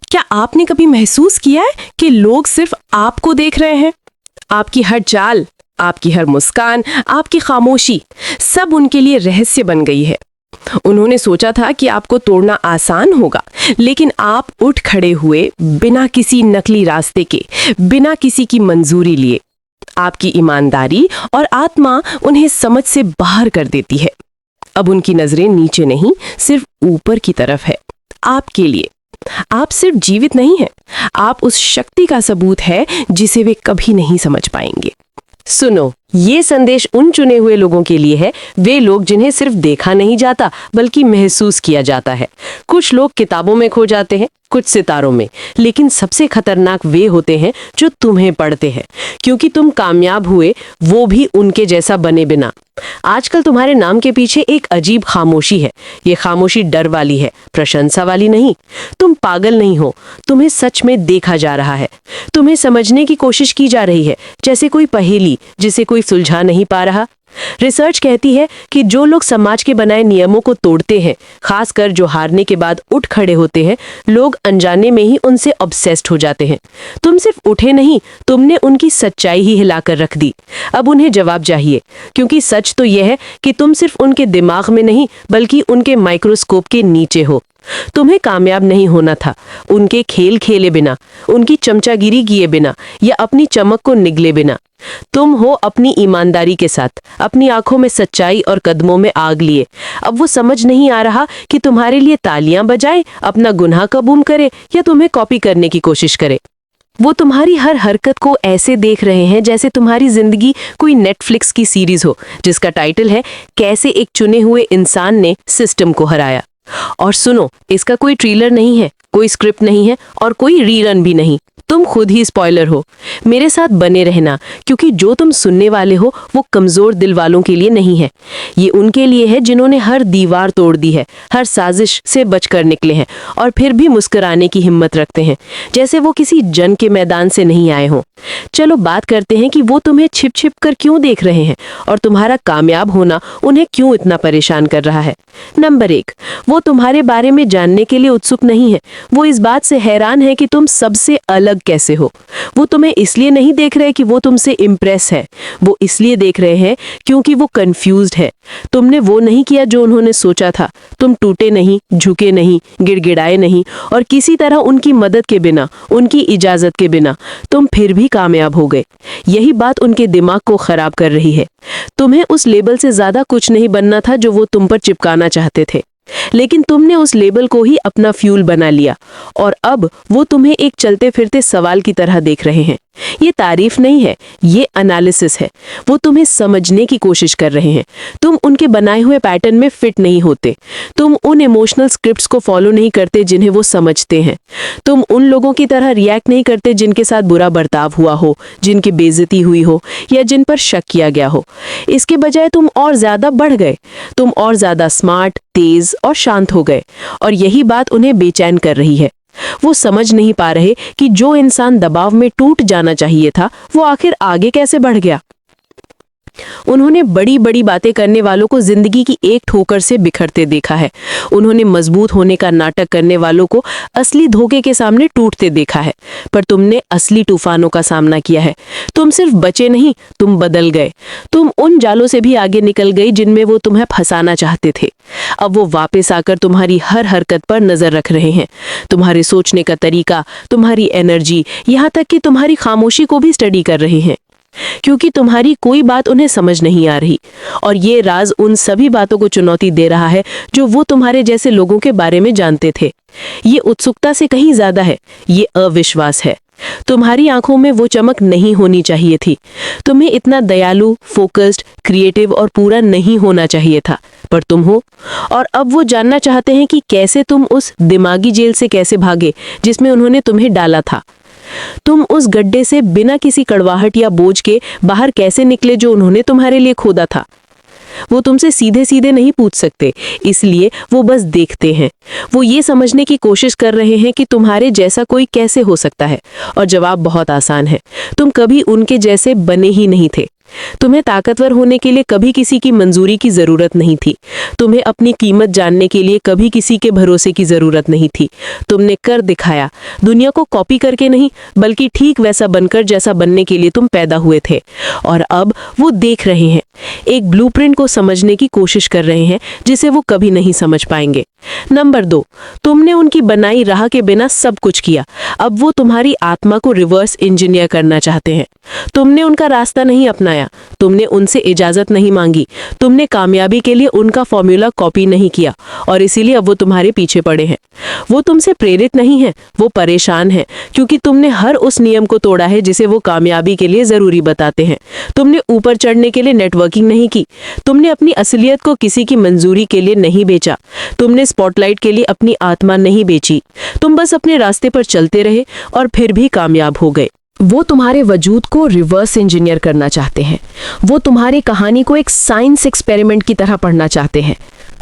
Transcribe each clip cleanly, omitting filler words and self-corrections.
क्या आपने कभी महसूस किया है कि लोग सिर्फ आपको देख रहे हैं? आपकी हर चाल, आपकी हर मुस्कान, आपकी खामोशी, सब उनके लिए रहस्य बन गई है। उन्होंने सोचा था कि आपको तोड़ना आसान होगा, लेकिन आप उठ खड़े हुए बिना किसी नकली रास्ते के, बिना किसी की मंजूरी लिए। आपकी ईमानदारी और आत्मा उन्हें समझ से बाहर कर देती है। अब उनकी नजरें नीचे नहीं, सिर्फ ऊपर की तरफ है, आपके लिए। आप सिर्फ जीवित नहीं हैं, आप उस शक्ति का सबूत है जिसे वे कभी नहीं समझ पाएंगे। सुनो, ये संदेश उन चुने हुए लोगों के लिए है, वे लोग जिन्हें सिर्फ देखा नहीं जाता बल्कि महसूस किया जाता है। कुछ लोग किताबों में खो जाते हैं, कुछ सितारों में, लेकिन सबसे खतरनाक वे होते हैं जो तुम्हें पढ़ते हैं, क्योंकि तुम कामयाब हुए वो भी उनके जैसा बने बिना। आजकल तुम्हारे नाम के पीछे एक अजीब खामोशी है। ये खामोशी डर वाली है, प्रशंसा वाली नहीं। तुम पागल नहीं हो, तुम्हें सच में देखा जा रहा है। तुम्हें समझने की कोशिश की जा रही है, जैसे कोई पहेली जिसे कोई सुलझा नहीं पा रहा। रिसर्च कहती है कि जो लोग समाज के बनाए नियमों को तोड़ते हैं, खासकर जो हारने के बाद उठ खड़े होते हैं, लोग अनजाने में ही उनसे ऑब्सेस्ड हो जाते हैं। तुम सिर्फ उठे नहीं, तुमने उनकी सच्चाई ही हिलाकर रख दी। अब उन्हें जवाब चाहिए, क्योंकि सच तो यह है कि तुम सिर्फ उनके दिमाग में नहीं बल्कि उनके माइक्रोस्कोप के नीचे हो। तुम्हें कामयाब नहीं होना था उनके खेल खेले बिना, उनकी चमचागिरी किए बिना या अपनी चमक को निगले बिना। तुम हो अपनी ईमानदारी के साथ, अपनी आंखों में सच्चाई और कदमों में आग लिए। अब वो समझ नहीं आ रहा कि तुम्हारे लिए तालियां बजाए, अपना गुनाह कबूल करे या तुम्हें कॉपी करने की कोशिश करे। वो तुम्हारी हर हरकत को ऐसे देख रहे हैं जैसे तुम्हारी जिंदगी कोई नेटफ्लिक्स की सीरीज हो जिसका टाइटल है कैसे एक चुने हुए इंसान ने सिस्टम को हराया। और सुनो, इसका कोई ट्रेलर नहीं है, कोई स्क्रिप्ट नहीं है और कोई रीरन भी नहीं। तुम खुद ही स्पॉइलर हो। मेरे साथ बने रहना, क्योंकि जो तुम सुनने वाले हो वो कमजोर दिल वालों के लिए नहीं है। ये उनके लिए है जिन्होंने हर दीवार तोड़ दी है, हर साजिश से बचकर निकले हैं और फिर भी मुस्कुराने की हिम्मत रखते हैं, जैसे वो किसी जंग के मैदान से नहीं आए हों। चलो बात करते हैं कि वो तुम्हें छिप छिप कर क्यों देख रहे हैं और तुम्हारा कामयाब होना उन्हें क्यों इतना परेशान कर रहा है। नंबर 1, वो तुम्हारे बारे में जानने के लिए उत्सुक नहीं है। वो इस बात से हैरान है कि तुम सबसे अलग कैसे हो। वो तुम्हें इसलिए नहीं देख रहे कि वो तुमसे इम्प्रेस है, वो इसलिए देख रहे हैं क्योंकि वो कंफ्यूज्ड है। तुमने वो नहीं किया जो उन्होंने सोचा था। तुम टूटे नहीं, झुके नहीं, गिड़गिड़ाए नहीं और किसी तरह उनकी मदद के बिना, उनकी इजाजत के बिना तुम फिर भी कामयाब हो गए। यही बात उनके दिमाग को खराब कर रही है। तुम्हें उस लेबल से ज्यादा कुछ नहीं बनना था जो वो तुम पर चिपकाना चाहते थे, लेकिन तुमने उस लेबल को ही अपना फ्यूल बना लिया और अब वो तुम्हें एक चलते फिरते सवाल की तरह देख रहे हैं। ये तारीफ नहीं है, ये एनालिसिस है। वो तुम्हें समझने की कोशिश कर रहे हैं। तुम उनके बनाए हुए पैटर्न में फिट नहीं होते। तुम उन इमोशनल स्क्रिप्ट्स को फॉलो नहीं करते जिन्हें वो समझते हैं। तुम उन लोगों की तरह रिएक्ट नहीं करते जिनके साथ बुरा बर्ताव हुआ हो, जिनकी बेइज्जती हुई हो या जिन पर शक किया गया हो। इसके बजाय तुम और ज्यादा बढ़ गए। तुम और ज्यादा स्मार्ट, तेज और शांत हो गए और यही बात उन्हें बेचैन कर रही है। वो समझ नहीं पा रहे कि जो इंसान दबाव में टूट जाना चाहिए था वो आखिर आगे कैसे बढ़ गया। उन्होंने बड़ी बड़ी बातें करने वालों को जिंदगी की एक ठोकर से बिखरते देखा है। उन्होंने मजबूत होने का नाटक करने वालों को असली धोखे के सामने टूटते देखा है। पर तुमने असली तूफानों का सामना किया है। तुम सिर्फ बचे नहीं, तुम बदल गए। तुम उन जालों से भी आगे निकल गई जिनमें वो तुम्हें फंसाना चाहते थे। अब वो वापस आकर तुम्हारी हर हरकत पर नजर रख रहे हैं, तुम्हारे सोचने का तरीका, तुम्हारी एनर्जी, यहाँ तक कि तुम्हारी खामोशी को भी स्टडी कर रहे हैं, क्योंकि तुम्हारी कोई बात उन्हें समझ नहीं आ रही। और ये राज उन सभी बातों को चुनौती दे रहा है जो वो तुम्हारे जैसे लोगों के बारे में जानते थे। ये उत्सुकता से कहीं ज्यादा है, ये अविश्वास है। तुम्हारी आंखों में वो चमक नहीं होनी चाहिए थी। तुम्हें इतना दयालु, फोकस्ड, क्रिएटिव और पूरा नहीं होना चाहिए था, पर तुम हो। और अब वो जानना चाहते हैं कि कैसे तुम उस दिमागी जेल से कैसे भागे जिसमें उन्होंने तुम्हें डाला था। तुम उस गड्ढे से बिना किसी कड़वाहट या बोझ के बाहर कैसे निकले जो उन्होंने तुम्हारे लिए खोदा था। वो तुमसे सीधे सीधे नहीं पूछ सकते, इसलिए वो बस देखते हैं। वो ये समझने की कोशिश कर रहे हैं कि तुम्हारे जैसा कोई कैसे हो सकता है। और जवाब बहुत आसान है, तुम कभी उनके जैसे बने ही नहीं थे। तुम्हें ताकतवर होने के लिए कभी किसी की मंजूरी की जरूरत नहीं थी। तुम्हें अपनी कीमत जानने के लिए कभी किसी के भरोसे की जरूरत नहीं थी। तुमने कर दिखाया, दुनिया को कॉपी करके नहीं, बल्कि ठीक वैसा बनकर जैसा बनने के लिए तुम पैदा हुए थे। और अब वो देख रहे हैं, एक ब्लूप्रिंट को समझने की कोशिश कर रहे हैं जिसे वो कभी नहीं समझ पाएंगे। नंबर 2, तुमने उनकी बनाई राह के बिना सब कुछ किया। अब वो तुम्हारी आत्मा को रिवर्स इंजीनियर करना चाहते हैं। तुमने उनका रास्ता नहीं अपनाया, तुमने उनसे इजाजत नहीं मांगी, तुमने कामयाबी के लिए उनका फॉर्मूला कॉपी नहीं किया, और इसीलिए अब वो तुम्हारे पीछे पड़े हैं। वो तुमसे प्रेरित नहीं है, वो परेशान है, क्योंकि तुमने हर उस नियम को तोड़ा है जिसे वो कामयाबी के लिए जरूरी बताते हैं। तुमने ऊपर चढ़ने के लिए नेटवर्किंग नहीं की, तुमने अपनी असलियत को किसी की मंजूरी के लिए नहीं बेचा, तुमने स्पॉटलाइट के लिए अपनी आत्मा नहीं बेची। तुम बस अपने रास्ते पर चलते रहे और फिर भी कामयाब हो गए। वो तुम्हारे वजूद को रिवर्स इंजीनियर करना चाहते हैं। वो तुम्हारी कहानी को एक साइंस एक्सपेरिमेंट की तरह पढ़ना चाहते हैं,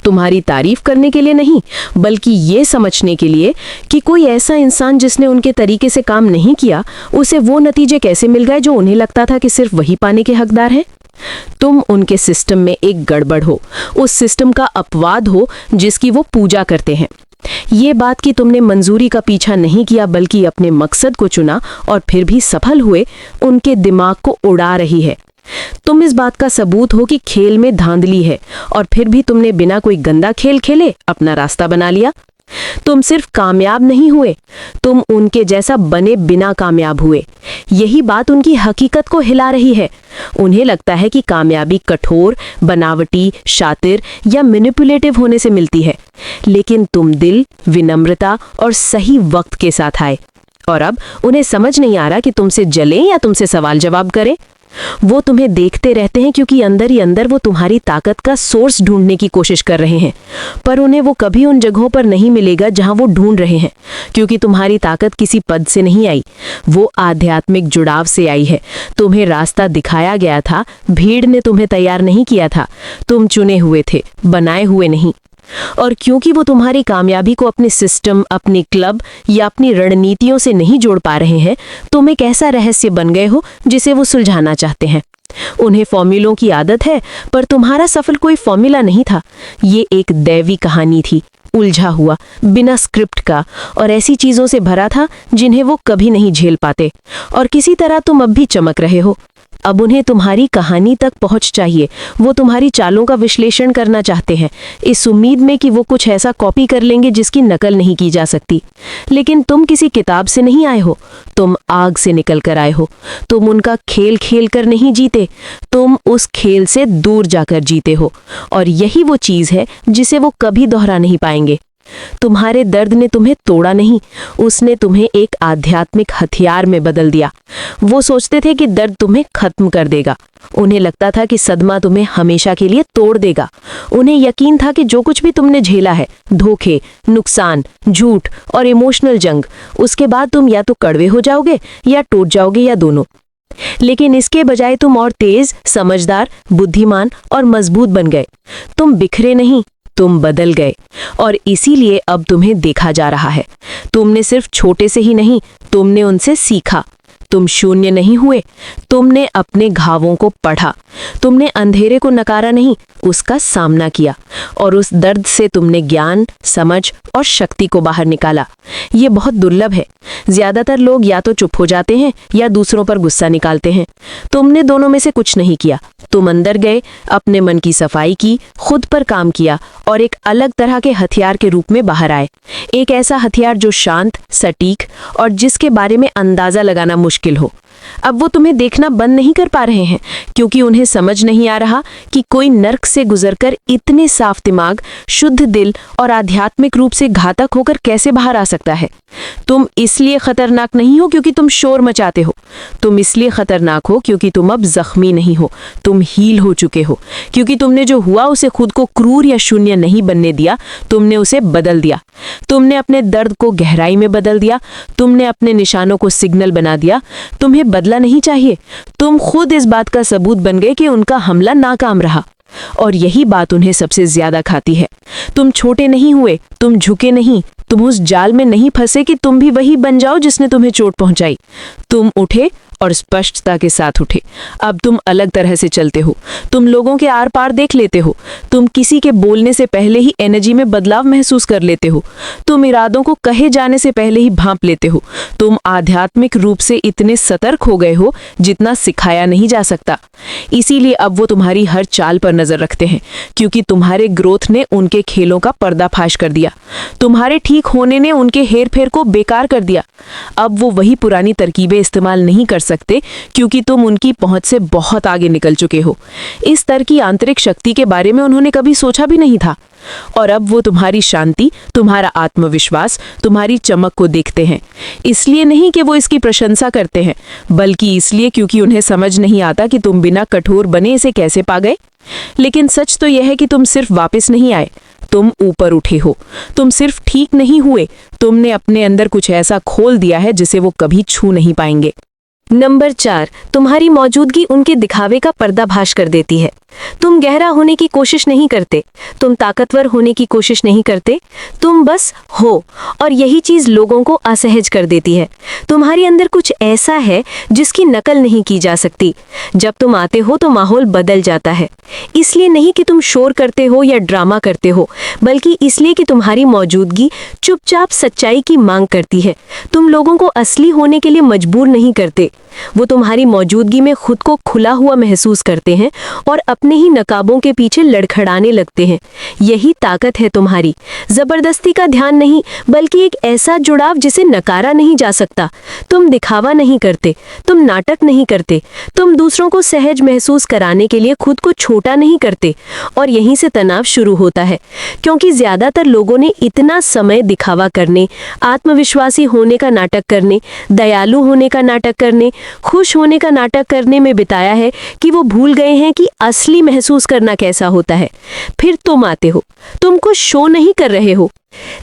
तुम्हारी तारीफ करने के लिए नहीं, बल्कि ये समझने के लिए कि कोई ऐसा इंसान जिसने उनके तरीके से काम नहीं किया, उसे वो नतीजे कैसे मिल गए जो उन्हें लगता था कि सिर्फ वही पाने के हकदार हैं। तुम उनके सिस्टम में एक गड़बड़ हो, उस सिस्टम का अपवाद हो जिसकी वो पूजा करते हैं। ये बात कि तुमने मंजूरी का पीछा नहीं किया बल्कि अपने मकसद को चुना और फिर भी सफल हुए, उनके दिमाग को उड़ा रही है। तुम इस बात का सबूत हो कि खेल में धांधली है, और फिर भी तुमने बिना कोई गंदा खेल खेले अपना रास्ता बना लिया। तुम सिर्फ कामयाब नहीं हुए, तुम उनके जैसा बने बिना कामयाब हुए। यही बात उनकी हकीकत को हिला रही है। उन्हें लगता है कि कामयाबी कठोर, बनावटी, शातिर या मैनिपुलेटिव होने से मिलती है, लेकिन तुम दिल, विनम्रता और सही वक्त के साथ आए, और अब उन्हें समझ नहीं आ रहा कि तुमसे जलें या तुमसे सवाल जवाब करें। वो तुम्हें देखते रहते हैं क्योंकि अंदर ही अंदर वो तुम्हारी ताकत का सोर्स ढूंढने की कोशिश कर रहे हैं, पर उन्हें वो कभी उन जगहों पर नहीं मिलेगा जहां वो ढूंढ रहे हैं, क्योंकि तुम्हारी ताकत किसी पद से नहीं आई, वो आध्यात्मिक जुड़ाव से आई है। तुम्हें रास्ता दिखाया गया था, भीड़ ने तुम्हें तैयार नहीं किया था, तुम चुने हुए थे, बनाए हुए नहीं। और क्योंकि वो तुम्हारी कामयाबी को अपने सिस्टम, अपने क्लब या अपनी रणनीतियों से नहीं जोड़ पा रहे हैं, तुम एक ऐसा रहस्य बन गए हो जिसे वो सुलझाना चाहते हैं। उन्हें फॉर्मूलों की आदत है, पर तुम्हारा सफल कोई फॉर्मूला नहीं था। ये एक दैवी कहानी थी, उलझा हुआ, बिना स्क्रिप्ट का, और ऐसी चीजों से भरा था जिन्हें वो कभी नहीं झेल पाते। और किसी तरह तुम अब भी चमक रहे हो। अब उन्हें तुम्हारी कहानी तक पहुंच चाहिए। वो तुम्हारी चालों का विश्लेषण करना चाहते हैं, इस उम्मीद में कि वो कुछ ऐसा कॉपी कर लेंगे जिसकी नकल नहीं की जा सकती। लेकिन तुम किसी किताब से नहीं आए हो, तुम आग से निकल कर आए हो। तुम उनका खेल खेल कर नहीं जीते, तुम उस खेल से दूर जाकर जीते हो। और यही वो चीज़ है जिसे वो कभी दोहरा नहीं पाएंगे। तुम्हारे दर्द ने तुम्हें तोड़ा नहीं, उसने तुम्हें एक आध्यात्मिक हथियार में बदल दिया। वो सोचते थे कि दर्द तुम्हें खत्म कर देगा, उन्हें लगता था कि सदमा तुम्हें हमेशा के लिए तोड़ देगा। उन्हें यकीन था कि जो कुछ भी तुमने झेला है, धोखे, नुकसान, झूठ और इमोशनल जंग, उसके बाद तुम या तो कड़वे हो जाओगे या टूट जाओगे, या दोनों। लेकिन इसके बजाय तुम और तेज, समझदार, बुद्धिमान और मजबूत बन गए। तुम बिखरे नहीं, तुम बदल गए, और इसीलिए अब तुम्हें देखा जा रहा है। तुमने सिर्फ छोटे से ही नहीं, तुमने उनसे सीखा। तुम शून्य नहीं हुए, तुमने अपने घावों को पढ़ा। तुमने अंधेरे को नकारा नहीं, उसका सामना किया, और उस दर्द से तुमने ज्ञान, समझ और शक्ति को बाहर निकाला। ये बहुत दुर्लभ है। ज्यादातर लोग या तो चुप हो जाते हैं या दूसरों पर गुस्सा निकालते हैं। तुमने दोनों में से कुछ नहीं किया। तुम अंदर गए, अपने मन की सफाई की, खुद पर काम किया, और एक अलग तरह के हथियार के रूप में बाहर आए। एक ऐसा हथियार जो शांत, सटीक और जिसके बारे में अंदाजा लगाना मुश्किल हो। अब वो तुम्हें देखना बंद नहीं कर पा रहे हैं, क्योंकि उन्हें समझ नहीं आ रहा कि कोई नर्क से गुजरकर इतने साफ दिमाग, शुद्ध दिल और आध्यात्मिक रूप से घातक होकर कैसे बाहर आ सकता है। तुम इसलिए खतरनाक नहीं हो क्योंकि तुम शोर मचाते हो, तुम इसलिए खतरनाक हो क्योंकि तुम अब जख्मी नहीं हो, तुम हील हो चुके हो। क्योंकि तुमने जो हुआ उसे खुद को क्रूर या शून्य नहीं बनने दिया, तुमने उसे बदल दिया। तुमने अपने दर्द को गहराई में बदल दिया, तुमने अपने निशानों को सिग्नल बना दिया। तुम्हें बदला नहीं चाहिए, तुम खुद इस बात का सबूत बन गए कि उनका हमला नाकाम रहा। और यही बात उन्हें सबसे ज्यादा खाती है। तुम छोटे नहीं हुए, तुम झुके नहीं, तुम उस जाल में नहीं फंसे कि तुम भी वही बन जाओ जिसने तुम्हें चोट पहुंचाई। तुम उठे और स्पष्टता के साथ उठे। अब तुम अलग तरह से चलते हो, तुम लोगों के आर पार देख लेते हो, तुम किसी के बोलने से पहले ही एनर्जी में बदलाव महसूस कर लेते हो, तुम इरादों को कहे जाने से पहले ही भांप लेते हो, तुम आध्यात्मिक रूप से इतने सतर्क हो गए हो जितना सिखाया नहीं जा सकता। इसीलिए अब वो तुम्हारी हर चाल पर नजर रखते हैं, क्योंकि तुम्हारे ग्रोथ ने उनके खेलों का पर्दाफाश कर दिया, तुम्हारे ठीक होने ने उनके हेर फेर को बेकार कर दिया। अब वो वही पुरानी तरकीबें इस्तेमाल नहीं कर सकते, क्योंकि तुम उनकी पहुंच से बहुत आगे निकल चुके हो। इस स्तर की आंतरिक शक्ति के बारे में उन्होंने कभी सोचा भी नहीं था। और अब वो तुम्हारी शांति, तुम्हारा आत्मविश्वास, तुम्हारी चमक को देखते हैं। इसलिए नहीं कि वो इसकी प्रशंसा करते हैं, बल्कि इसलिए क्योंकि उन्हें समझ नहीं आता कि तुम बिना कठोर बने इसे कैसे पा गए। लेकिन सच तो यह है कि तुम सिर्फ वापस नहीं आए, तुम ऊपर उठे हो। तुम सिर्फ ठीक नहीं हुए, तुमने अपने अंदर कुछ ऐसा खोल दिया है जिसे वो कभी छू नहीं पाएंगे। नंबर 4, तुम्हारी मौजूदगी उनके दिखावे का पर्दाफाश कर देती है। तुम गहरा होने की कोशिश नहीं करते, तुम ताकतवर होने की कोशिश नहीं करते, तुम बस हो, और यही चीज लोगों को असहज कर देती है। तुम्हारे अंदर कुछ ऐसा है जिसकी नकल नहीं की जा सकती। जब तुम आते हो तो माहौल बदल जाता है, इसलिए नहीं कि तुम शोर करते हो या ड्रामा करते हो, बल्कि इसलिए कि तुम्हारी मौजूदगी चुपचाप सच्चाई की मांग करती है। तुम लोगों को असली होने के लिए मजबूर नहीं करते, वो तुम्हारी मौजूदगी में खुद को खुला हुआ महसूस करते हैं और अपने ही नकाबों के पीछे लड़खड़ाने लगते हैं। यही ताकत है तुम्हारी, जबरदस्ती का ध्यान नहीं, बल्कि एक ऐसा जुड़ाव जिसे नकारा नहीं जा सकता। तुम दिखावा नहीं करते, तुम नाटक नहीं करते, तुम दूसरों को सहज महसूस कराने के लिए खुद को छोटा नहीं करते। और यहीं से तनाव शुरू होता है, क्योंकि ज्यादातर लोगों ने इतना समय दिखावा करने, आत्मविश्वासी होने का नाटक करने, दयालु होने का नाटक करने, खुश होने का नाटक करने में बिताया है कि वो भूल गए हैं कि असली महसूस करना कैसा होता है। फिर तुम आते हो, तुम कुछ शो नहीं कर रहे हो,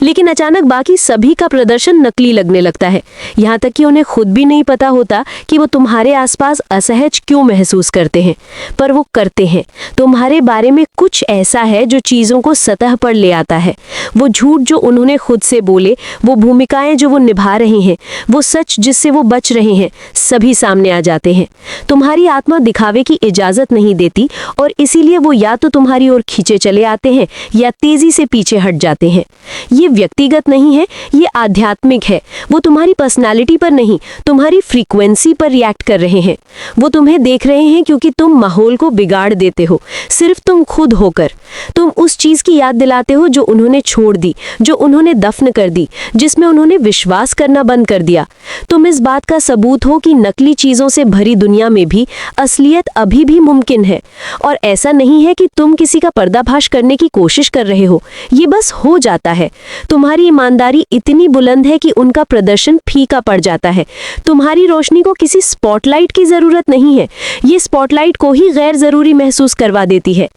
लेकिन अचानक बाकी सभी का प्रदर्शन नकली लगने लगता है, यहाँ तक कि उन्हें खुद भी नहीं पता होता कि वो तुम्हारे आसपास असहज क्यों महसूस करते हैं, पर वो करते हैं। तुम्हारे बारे में कुछ ऐसा है जो चीज़ों को सतह पर ले आता है। वो झूठ जो उन्होंने खुद से बोले, वो भूमिकाएं जो वो निभा रहे हैं, वो सच जिससे वो बच रहे हैं, सभी सामने आ जाते हैं। तुम्हारी आत्मा दिखावे की इजाज़त नहीं देती, और इसीलिए वो या तो तुम्हारी ओर खींचे चले आते हैं या तेज़ी से पीछे हट जाते हैं। ये व्यक्तिगत नहीं है, ये आध्यात्मिक है। वो तुम्हारी पर्सनालिटी पर नहीं, तुम्हारी फ्रीक्वेंसी पर रिएक्ट कर रहे हैं। वो तुम्हें देख रहे हैं क्योंकि तुम माहौल को बिगाड़ देते हो, सिर्फ तुम खुद होकर। तुम उस चीज की याद दिलाते हो जो उन्होंने छोड़ दी, जो उन्होंने दफन कर दी, जिसमें उन्होंने विश्वास करना बंद कर दिया। तुम इस बात का सबूत हो कि नकली चीजों से भरी दुनिया में भी असलियत अभी भी मुमकिन है। और ऐसा नहीं है कि तुम किसी का पर्दाफाश करने की कोशिश कर रहे हो, ये बस हो जाता है। तुम्हारी ईमानदारी इतनी बुलंद है कि उनका प्रदर्शन फीका पड़ जाता है। तुम्हारी रोशनी को किसी स्पॉटलाइट की जरूरत नहीं है, ये स्पॉटलाइट को ही गैर जरूरी महसूस करवा देती है।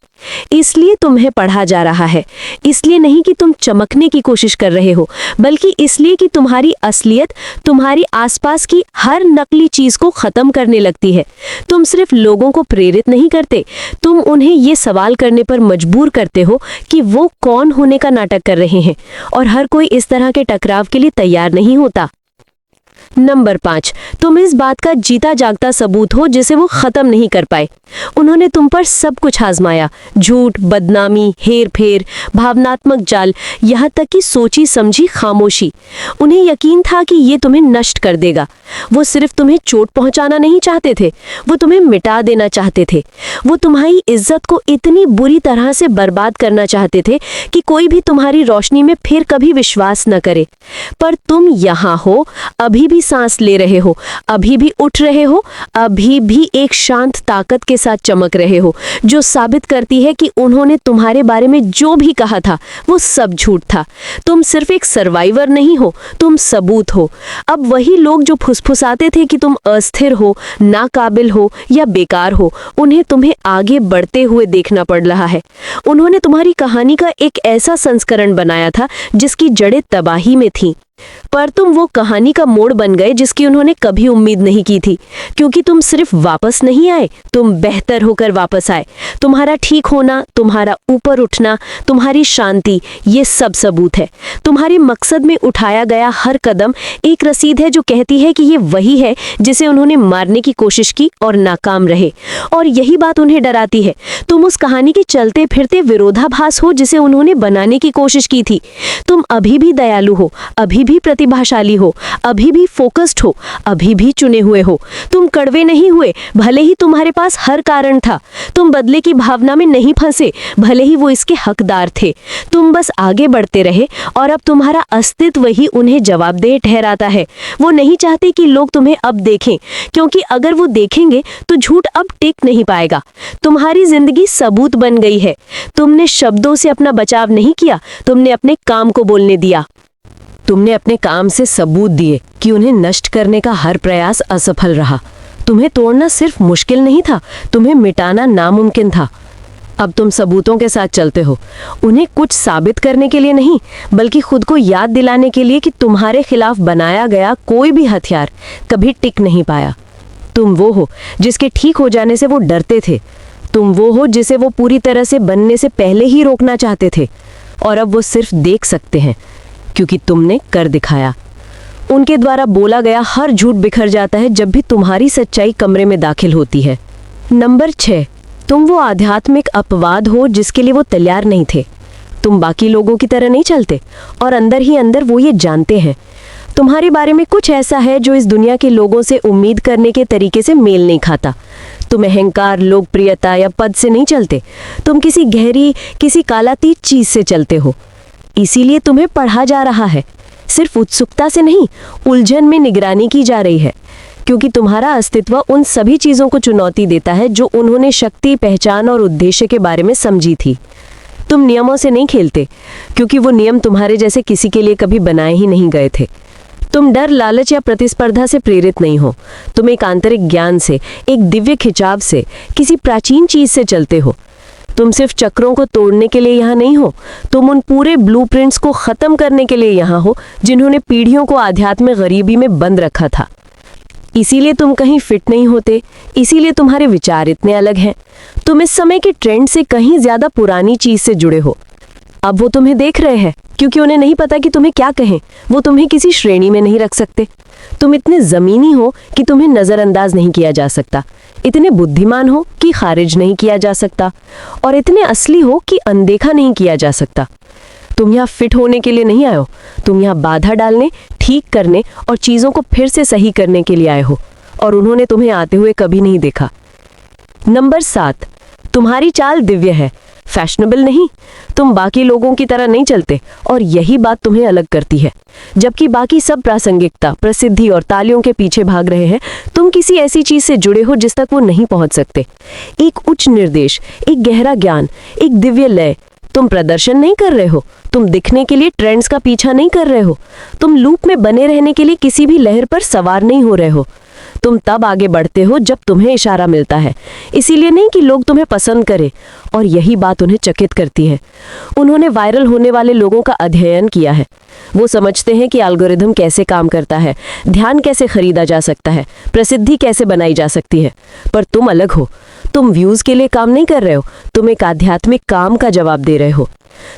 इसलिए तुम्हें पढ़ा जा रहा है, इसलिए नहीं कि तुम चमकने की कोशिश कर रहे हो, बल्कि इसलिए कि तुम्हारी असलियत तुम्हारी आसपास की हर नकली चीज को खत्म करने लगती है। तुम सिर्फ लोगों को प्रेरित नहीं करते, तुम उन्हें ये सवाल करने पर मजबूर करते हो कि वो कौन होने का नाटक कर रहे हैं, और हर कोई इस तरह के टकराव के लिए तैयार नहीं होता। नंबर 5, तुम इस बात का जीता जागता सबूत हो जिसे वो खत्म नहीं कर पाए। उन्होंने तुम पर सब कुछ आजमाया, झूठ, बदनामी, हेर फेर, भावनात्मक जाल, यहाँ तक कि सोची समझी खामोशी। उन्हें यकीन था कि ये तुम्हें नष्ट कर देगा। वो सिर्फ तुम्हें चोट पहुंचाना नहीं चाहते थे, वो तुम्हें मिटा देना चाहते थे। वो तुम्हारी इज्जत को इतनी बुरी तरह से बर्बाद करना चाहते थे कि कोई भी तुम्हारी रोशनी में फिर कभी विश्वास न करे। पर तुम यहाँ हो, अभी भी सांस ले रहे हो, अभी भी उठ रहे हो, अभी भी एक शांत ताकत के साथ चमक रहे हो, जो साबित करती है कि उन्होंने तुम्हारे बारे में जो भी कहा था वो सब झूठ था। तुम सिर्फ एक सर्वाइवर नहीं हो, तुम सबूत हो। अब वही लोग जो फुसफुसाते थे कि तुम अस्थिर हो, नाकाबिल हो या बेकार हो, उन्हें तुम्हें आगे बढ़ते हुए देखना पड़ रहा है। उन्होंने तुम्हारी कहानी का एक ऐसा संस्करण बनाया था जिसकी जड़ें तबाही में थीं, पर तुम वो कहानी का मोड़ बन गए जिसकी उन्होंने कभी उम्मीद नहीं की थी, क्योंकि तुम सिर्फ वापस नहीं आए, तुम बेहतर होकर वापस आए। तुम्हारा ठीक होना, तुम्हारा ऊपर उठना, तुम्हारी शांति, ये सब सबूत है। तुम्हारी मकसद में उठाया गया हर कदम एक रसीद है जो कहती है कि ये वही है जिसे उन्होंने मारने की कोशिश की और नाकाम रहे। और यही बात उन्हें डराती है। तुम उस कहानी के चलते फिरते विरोधाभास हो जिसे उन्होंने बनाने की कोशिश की थी। तुम अभी भी दयालु हो, अभी भी प्रतिभाशाली हो, अभी भी फोकस्ड हो, अभी भी चुने हुए हो। तुम कड़वे नहीं हुए, भले ही तुम्हारे पास हर कारण था। तुम बदले की भावना में नहीं फंसे, भले ही वो इसके हकदार थे। तुम बस आगे बढ़ते रहे और अब तुम्हारा अस्तित्व ही उन्हें जवाबदेह ठहराता है। वो नहीं चाहते कि लोग तुम्हें अब देखें, क्योंकि अगर वो देखेंगे तो झूठ अब टिक नहीं पाएगा। तुम्हारी जिंदगी सबूत बन गई है। तुमने शब्दों से अपना बचाव नहीं किया, तुमने अपने काम को बोलने दिया। तुमने अपने काम से सबूत दिए कि उन्हें नष्ट करने का हर प्रयास असफल रहा। तुम्हें तोड़ना सिर्फ मुश्किल नहीं था, तुम्हें मिटाना नामुमकिन था। अब तुम सबूतों के साथ चलते हो, उन्हें कुछ साबित करने के लिए नहीं, बल्कि खुद को याद दिलाने के लिए कि तुम्हारे खिलाफ बनाया गया कोई भी हथियार कभी टिक नहीं पाया। तुम वो हो जिसके ठीक हो जाने से वो डरते थे। तुम वो हो जिसे वो पूरी तरह से बनने से पहले ही रोकना चाहते थे, और अब वो सिर्फ देख सकते हैं क्योंकि तुमने कर दिखाया। उनके द्वारा बोला गया हर झूठ बिखर जाता है जब भी तुम्हारी सच्चाई कमरे में दाखिल होती है। नंबर 6, तुम वो आध्यात्मिक अपवाद हो जिसके लिए वो तैयार नहीं थे। तुम बाकी लोगों की तरह नहीं चलते, और अंदर ही अंदर वो ये जानते हैं। तुम्हारे बारे में कुछ ऐसा है जो इस दुनिया के लोगों से उम्मीद करने के तरीके से मेल नहीं खाता। तुम अहंकार, लोकप्रियता या पद से नहीं चलते। तुम किसी गहरी, किसी कालातीत चीज से चलते हो। इसीलिए तुम्हें पढ़ा जा रहा है, सिर्फ उत्सुकता से नहीं, उलझन में निगरानी की जा रही है, क्योंकि तुम्हारा अस्तित्व उन सभी चीजों को चुनौती देता है जो उन्होंने शक्ति, पहचान और उद्देश्य के बारे में समझी थी। तुम नियमों से नहीं खेलते, क्योंकि वो नियम तुम्हारे जैसे किसी के लिए कभी बनाए ही नहीं गए थे। तुम डर, लालच या प्रतिस्पर्धा से प्रेरित नहीं हो। तुम एक आंतरिक ज्ञान से, एक दिव्य खिंचाव से, किसी प्राचीन चीज से चलते हो। तुम सिर्फ चक्रों को तोड़ने के लिए यहाँ नहीं हो, तुम उन पूरे ब्लूप्रिंट्स को खत्म करने के लिए यहाँ हो जिन्होंने पीढ़ियों को आध्यात्मिक गरीबी में बंद रखा था। इसीलिए तुम कहीं फिट नहीं होते, इसीलिए तुम्हारे विचार इतने अलग हैं। तुम इस समय के ट्रेंड से कहीं ज्यादा पुरानी चीज से जुड़े हो। अब वो तुम्हें देख रहे हैं, क्योंकि उन्हें नहीं पता कि तुम्हें क्या कहें। वो तुम्हें किसी श्रेणी में नहीं रख सकते। तुम इतने जमीनी हो कि तुम्हें नजरअंदाज नहीं किया जा सकता, इतने बुद्धिमान हो कि खारिज नहीं किया जा सकता, और इतने असली हो कि अनदेखा नहीं किया जा सकता। तुम यहाँ फिट होने के लिए नहीं आए हो, तुम यहाँ बाधा डालने, ठीक करने और चीजों को फिर से सही करने के लिए आए हो, और उन्होंने तुम्हें आते हुए कभी नहीं देखा। नंबर 7, तुम्हारी चाल दिव्य है, फैशनेबल नहीं। तुम बाकी लोगों की तरह नहीं चलते, और यही बात तुम्हें अलग करती है। जबकि बाकी सब प्रासंगिकता, प्रसिद्धि और तालियों के पीछे भाग रहे हैं, तुम किसी ऐसी चीज से जुड़े हो जिस तक वो नहीं पहुंच सकते। एक उच्च निर्देश, एक गहरा ज्ञान, एक दिव्य लय। तुम प्रदर्शन नहीं कर रहे हो, तुम दिखने के लिए ट्रेंड्स का पीछा नहीं कर रहे हो, तुम लूप में बने रहने के लिए किसी भी लहर पर सवार नहीं हो रहे हो। तुम तब आगे बढ़ते हो जब तुम्हें इशारा मिलता है, इसीलिए नहीं कि लोग तुम्हें पसंद करें, और यही बात उन्हें चकित करती है। उन्होंने वायरल होने वाले लोगों का अध्ययन किया है। वो समझते हैं कि एल्गोरिथम कैसे काम करता है, ध्यान कैसे खरीदा जा सकता है, प्रसिद्धि कैसे बनाई जा सकती है। पर तुम अलग हो। तुम व्यूज के लिए काम नहीं कर रहे हो, तुम एक आध्यात्मिक काम का जवाब दे रहे हो।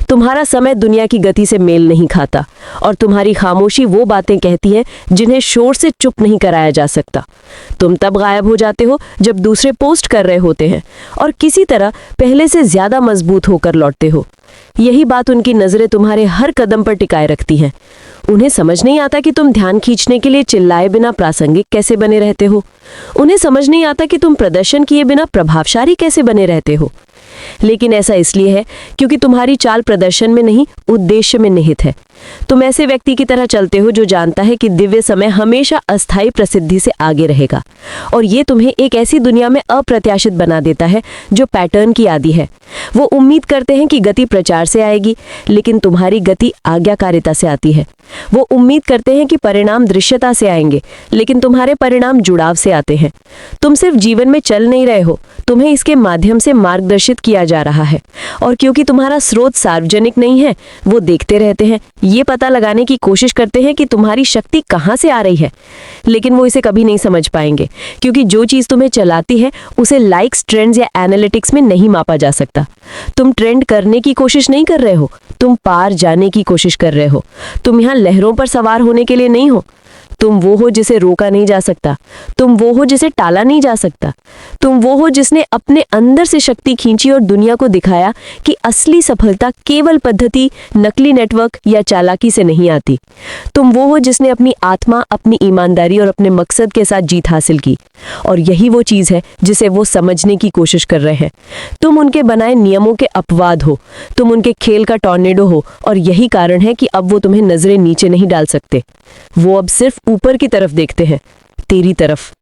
तुम्हारा समय दुनिया की गति से मेल नहीं खाता, और तुम्हारी खामोशी वो बातें कहती है जिन्हें शोर से चुप नहीं कराया जा सकता। तुम तब गायब हो जाते हो जब दूसरे पोस्ट कर रहे होते हैं, और किसी तरह पहले से ज्यादा मजबूत होकर लौटते हो। यही बात उनकी नजरें तुम्हारे हर कदम पर टिकाए रखती हैं। उन्हें समझ नहीं आता कि तुम ध्यान खींचने के लिए चिल्लाए बिना प्रासंगिक कैसे बने रहते हो। उन्हें समझ नहीं आता कि तुम प्रदर्शन किए बिना प्रभावशाली कैसे बने रहते हो। लेकिन ऐसा इसलिए है क्योंकि तुम्हारी चाल प्रदर्शन में नहीं, उद्देश्य में निहित है। तुम ऐसे व्यक्ति की तरह चलते हो जो जानता है कि दिव्य समय हमेशा अस्थायी प्रसिद्धि से आगे रहेगा, और ये तुम्हें एक ऐसी दुनिया में अप्रत्याशित बना देता है जो पैटर्न की आदी है। वो उम्मीद करते हैं कि गति प्रचार से आएगी, लेकिन तुम्हारी गति आज्ञाकारिता से आती है। वो उम्मीद करते हैं कि परिणाम दृश्यता से आएंगे, लेकिन तुम्हारे परिणाम जुड़ाव से आते हैं। तुम सिर्फ जीवन में चल नहीं रहे हो, तुम्हें इसके माध्यम से मार्गदर्शित किया जा रहा है, और क्योंकि तुम्हारा स्रोत सार्वजनिक नहीं है, वो देखते रहते हैं, ये पता लगाने की कोशिश करते हैं कि तुम्हारी शक्ति कहाँ से आ रही है, लेकिन वो इसे कभी नहीं समझ पाएंगे, क्योंकि जो चीज़ तुम्हें चलाती है उसे लाइक्स, ट्रेंड्स या एनालिटिक्स में नहीं मापा जा सकता। तुम ट्रेंड करने की कोशिश नहीं कर रहे हो, तुम पार जाने की कोशिश कर रहे हो। तुम यहाँ लहरों पर सवार होने के लिए नहीं हो। तुम वो हो जिसे रोका नहीं जा सकता, तुम वो हो जिसे टाला नहीं जा सकता, तुम वो हो जिसने अपने अंदर से शक्ति खींची और दुनिया को दिखाया कि असली सफलता केवल पद्धति, नकली नेटवर्क या चालाकी से नहीं आती। तुम वो हो जिसने अपनी आत्मा, अपनी ईमानदारी और अपने मकसद के साथ जीत हासिल की, और यही वो चीज़ है जिसे वो समझने की कोशिश कर रहे हैं। तुम उनके बनाए नियमों के अपवाद हो, तुम उनके खेल का टॉर्नेडो हो, और यही कारण है कि अब वो तुम्हें नजरें नीचे नहीं डाल सकते। वो अब सिर्फ ऊपर की तरफ देखते हैं, तेरी तरफ।